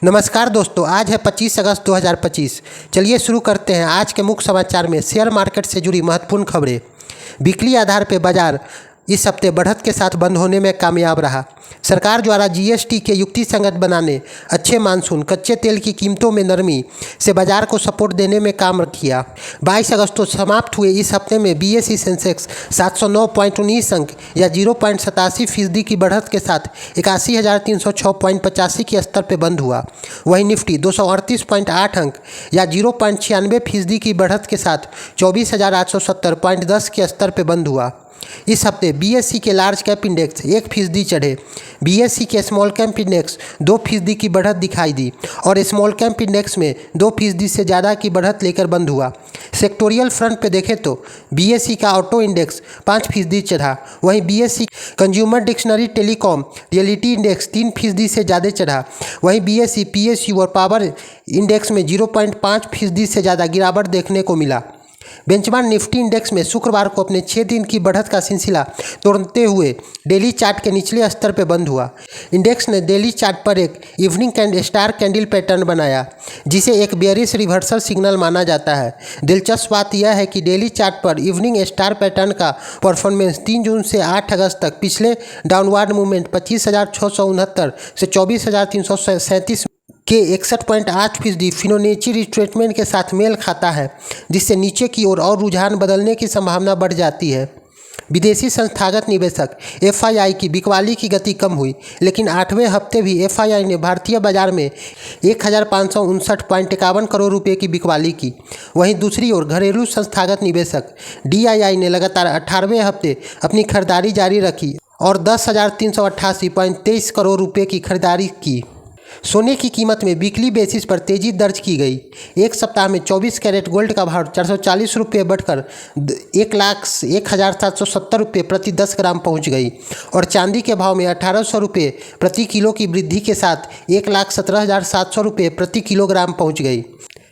नमस्कार दोस्तों, आज है 25 अगस्त 2025। चलिए शुरू करते हैं आज के मुख्य समाचार में शेयर मार्केट से जुड़ी महत्वपूर्ण खबरें। वीकली आधार पर बाजार इस हफ्ते बढ़त के साथ बंद होने में कामयाब रहा। सरकार द्वारा जीएसटी के युक्तिसंगत बनाने, अच्छे मानसून, कच्चे तेल की कीमतों में नरमी से बाजार को सपोर्ट देने में काम किया। 22 अगस्त को समाप्त हुए इस हफ्ते में बीएसई सेंसेक्स 709.19 अंक या 0.87% की बढ़त के साथ 81,306.85 के स्तर पर बंद हुआ। वहीं निफ्टी 238.8 अंक या 0.96% की बढ़त के साथ 24,870.10 के स्तर पर बंद हुआ। इस हफ्ते बीएसई के लार्ज कैप इंडेक्स 1% चढ़े। बीएसई के स्मॉल कैप इंडेक्स 2% की बढ़त दिखाई दी और स्मॉल कैप इंडेक्स में 2% से ज़्यादा की बढ़त लेकर बंद हुआ। सेक्टोरियल फ्रंट पे देखें तो बीएसई का ऑटो इंडेक्स 5% चढ़ा। वहीं BSE consumer dictionary telecom reality index 3% से ज़्यादा चढ़ा। वहीं बीएसई पीएसयू और पावर इंडेक्स में 0.5% से ज़्यादा गिरावट देखने को मिला। बेंचमार्क निफ्टी इंडेक्स में शुक्रवार को अपने 6 दिन की बढ़त का सिलसिला तोड़ते हुए डेली चार्ट के निचले स्तर पर बंद हुआ। इंडेक्स ने डेली चार्ट पर एक इवनिंग स्टार कैंडल पैटर्न बनाया, जिसे एक बेयरिश रिवर्सल सिग्नल माना जाता है। दिलचस्प बात यह है कि डेली चार्ट पर इवनिंग स्टार पैटर्न का परफॉर्मेंस 3 जून से 8 अगस्त तक पिछले डाउनवर्ड मूवमेंट 25,669 से 24,337 के 61.8% फिबोनाची रिट्रेसमेंट के साथ मेल खाता है, जिससे नीचे की ओर और रुझान बदलने की संभावना बढ़ जाती है। विदेशी संस्थागत निवेशक एफआईआई की बिकवाली की गति कम हुई, लेकिन 8वें हफ्ते भी एफआईआई ने भारतीय बाजार में 1,559.51 करोड़ रुपए की बिकवाली की। वहीं दूसरी ओर घरेलू संस्थागत निवेशक डीआईआई ने लगातार 18वें हफ्ते अपनी खरीदारी जारी रखी और 10,388.23 करोड़ रुपए की खरीदारी की। सोने की कीमत में वीकली बेसिस पर तेजी दर्ज की गई। एक सप्ताह में 24 कैरेट गोल्ड का भाव 440 रुपये बढ़कर 1,01,770 रुपये प्रति 10 ग्राम पहुंच गई और चांदी के भाव में 1,800 रुपये प्रति किलो की वृद्धि के साथ 1,17,700 रुपये प्रति किलोग्राम पहुंच गई।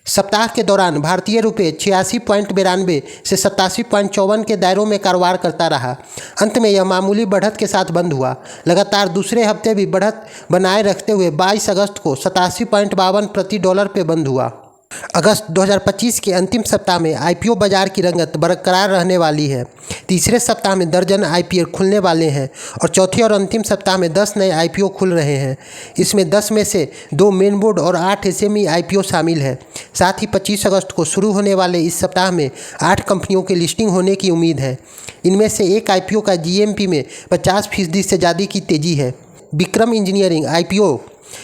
सप्ताह के दौरान भारतीय रुपये 86.92 से 87.54 के दायरों में कारोबार करता रहा। अंत में यह मामूली बढ़त के साथ बंद हुआ। लगातार दूसरे हफ्ते भी बढ़त बनाए रखते हुए 22 अगस्त को 87.52 प्रति डॉलर पे बंद हुआ। अगस्त 2025 के अंतिम सप्ताह में आईपीओ बाजार की रंगत बरकरार रहने वाली है। तीसरे सप्ताह में दर्जन आईपीओ खुलने वाले हैं और चौथे और अंतिम सप्ताह में 10 नए आईपीओ खुल रहे हैं। इसमें 10 में से 2 मेन बोर्ड और 8 एसएमई आईपीओ शामिल है। साथ ही 25 अगस्त को शुरू होने वाले इस सप्ताह में 8 कंपनियों की लिस्टिंग होने की उम्मीद है। इनमें से एक आईपीओ का जीएमपी में 50% से ज़्यादा की तेज़ी है। Vikram engineering IPO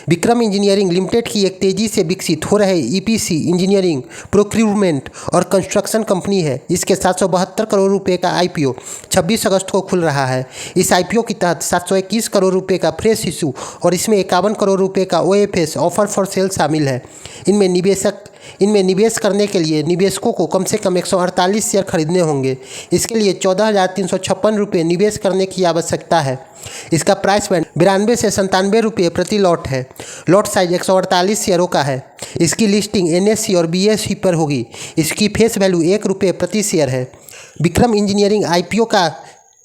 Vikram engineering limited की एक तेज़ी से विकसित हो रहे ईपीसी इंजीनियरिंग, प्रोक्यूरमेंट और कंस्ट्रक्शन कंपनी है। इसके 772 करोड़ रुपए का आईपीओ 26 अगस्त को खुल रहा है। इस आईपीओ के तहत 721 करोड़ रुपए का फ्रेश इशू और इसमें 51 करोड़ रुपए का ओएफएस ऑफर फॉर सेल शामिल है। इनमें निवेश करने के लिए निवेशकों को कम से कम 148 शेयर खरीदने होंगे। इसके लिए 14,356 रुपये निवेश करने की आवश्यकता है। इसका प्राइस बैंड 92 से 97 रुपये प्रति लॉट है। लॉट साइज 148 शेयरों का है। इसकी लिस्टिंग एनएससी और बीएसई पर होगी। इसकी फेस वैल्यू 1 रुपये प्रति शेयर है। विक्रम इंजीनियरिंग आईपीओ का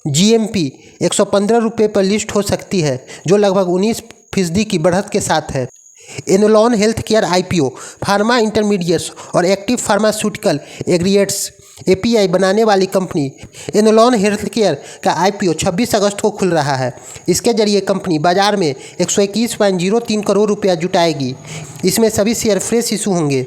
जीएमपी 115 रुपये पर लिस्ट हो सकती है, जो लगभग 19% की बढ़त के साथ है। Anlon health care IPO pharma intermediates और एक्टिव फार्मास्यूटिकल एग्रीगेट्स एपीआई बनाने वाली कंपनी एनलॉन हेल्थ केयर का आईपीओ 26 अगस्त को खुल रहा है। इसके जरिए कंपनी बाजार में 121.03 करोड़ रुपया जुटाएगी। इसमें सभी शेयर फ्रेश इशू होंगे।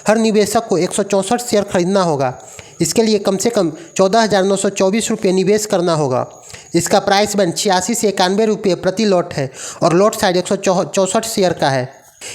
हर निवेशक को 164 शेयर खरीदना होगा। इसके लिए कम से कम 14,924 रुपये निवेश करना होगा। इसका प्राइस बैंड 86 से 91 रुपये प्रति लॉट है और लॉट साइज 164 शेयर का है।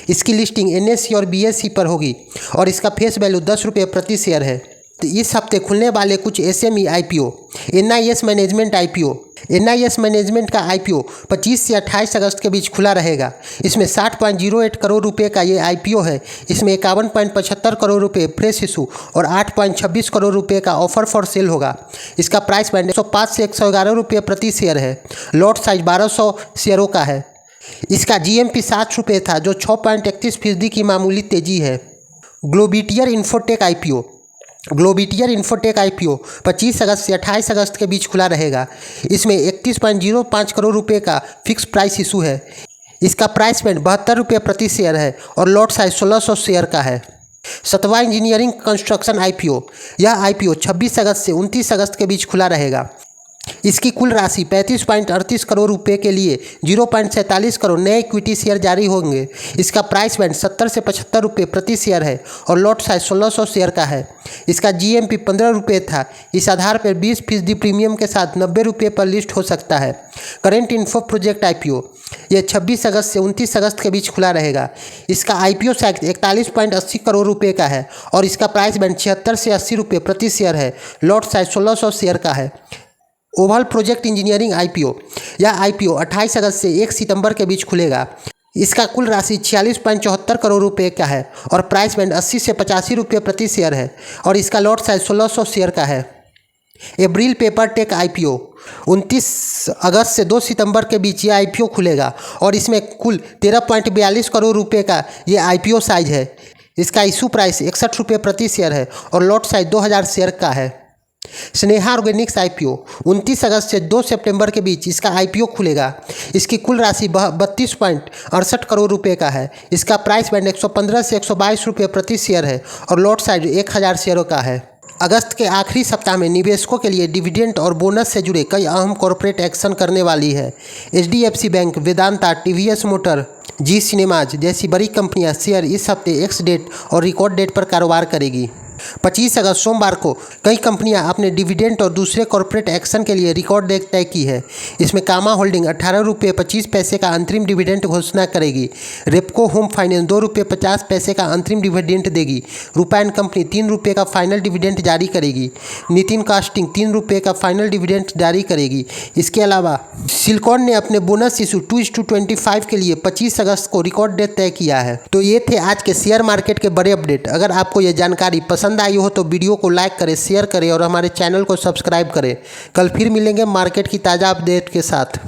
इसकी लिस्टिंग एनएससी और बीएसई पर होगी और इसका फेस वैल्यू 10 रुपये प्रति शेयर है। तो इस हफ्ते खुलने वाले कुछ SME IPO NIS management IPO NIS management का आईपीओ 25 से 28 अगस्त के बीच खुला रहेगा। इसमें 60.08 करोड़ रुपए का ये आईपीओ है। इसमें 51.75 करोड़ रुपए फ्रेश इशू और 8.26 करोड़ रुपए का ऑफर फॉर सेल होगा। इसका प्राइस बैंड 105 से 111 रुपये प्रति शेयर है। लॉट साइज 1200 शेयरों का है। इसका जीएमपी 7 रुपये था, जो 6.31% की मामूली तेजी है। ग्लोबिटियर इन्फोटेक आईपीओ 25 अगस्त से 28 अगस्त के बीच खुला रहेगा। इसमें 31.05 करोड़ रुपए का फिक्स प्राइस इशू है। इसका प्राइस बैंड 72 रुपये प्रति शेयर है और लॉट साइज 1600 शेयर का है। सतवा इंजीनियरिंग कंस्ट्रक्शन IPO, यह IPO 26 अगस्त से 29 अगस्त के बीच खुला रहेगा। इसकी कुल राशि 35.38 करोड़ रुपए के लिए 0.47 करोड़ नए इक्विटी शेयर जारी होंगे। इसका प्राइस बैंड 70 से 75 रुपये प्रति शेयर है और लॉट साइज 1600 शेयर का है। इसका GMP 15 रुपये था। इस आधार पर 20% प्रीमियम के साथ 90 रुपये पर लिस्ट हो सकता है। करेंट इन्फो प्रोजेक्ट IPO, यह 26 अगस्त से 29 अगस्त के बीच खुला रहेगा। इसका IPO साइज 41.80 करोड़ रुपये का है और इसका प्राइस बैंड 76 से 80 रुपये प्रति शेयर है। लॉट साइज 1600 शेयर का है। ओवल प्रोजेक्ट इंजीनियरिंग IPO, यह IPO 28 अगस्त से 1 सितंबर के बीच खुलेगा। इसका कुल राशि 46.74 करोड़ रुपए का है और प्राइस बैंड 80 से 85 रुपये प्रति शेयर है और इसका लॉट साइज 1600 शेयर का है। एब्रिल पेपर टेक IPO, 29 अगस्त से 2 सितंबर के बीच ये IPO खुलेगा और इसमें कुल 13.42 करोड़ रुपए का ये IPO साइज है। इसका इशू प्राइस 61 रुपये प्रति शेयर है और लॉट साइज 2000 शेयर का है। स्नेहा ऑर्गेनिक्स IPO, 29 अगस्त से 2 सितंबर के बीच इसका IPO खुलेगा। इसकी कुल राशि 32.68 करोड़ रुपए का है। इसका प्राइस बैंड 115 से 122 रुपये प्रति शेयर है और लॉट साइज 1000 शेयरों का है। अगस्त के आखिरी सप्ताह में निवेशकों के लिए डिविडेंड और बोनस से जुड़े कई अहम कॉर्पोरेट एक्शन करने वाली है। HDFC bank, Vedanta, TVS motor, Zee cinemas जैसी बड़ी कंपनियां शेयर इस हफ्ते एक्स डेट और रिकॉर्ड डेट पर कारोबार करेगी। 25 अगस्त सोमवार को कई कंपनियां अपने डिविडेंड और दूसरे कॉर्पोरेट एक्शन के लिए रिकॉर्ड डेट तय की है। इसमें कामा होल्डिंग 18 रुपये 25 पैसे का अंतरिम डिविडेंड घोषणा करेगी। रेपको होम फाइनेंस 2 रुपये 50 पैसे का अंतरिम डिविडेंड देगी। रूपा एंड कंपनी 3 रुपये का फाइनल डिविडेंड जारी करेगी। नितिन कास्टिंग 3 रुपये का फाइनल डिविडेंड जारी करेगी। इसके अलावा सिलिकॉन ने अपने बोनस इशू 2:25 के लिए 25 अगस्त को रिकॉर्ड डेट तय किया है। तो ये थे आज के शेयर मार्केट के बड़े अपडेट। अगर आपको ये जानकारी पसंद आई हो तो वीडियो को लाइक करें, शेयर करें और हमारे चैनल को सब्सक्राइब करें। कल फिर मिलेंगे मार्केट की ताज़ा अपडेट के साथ।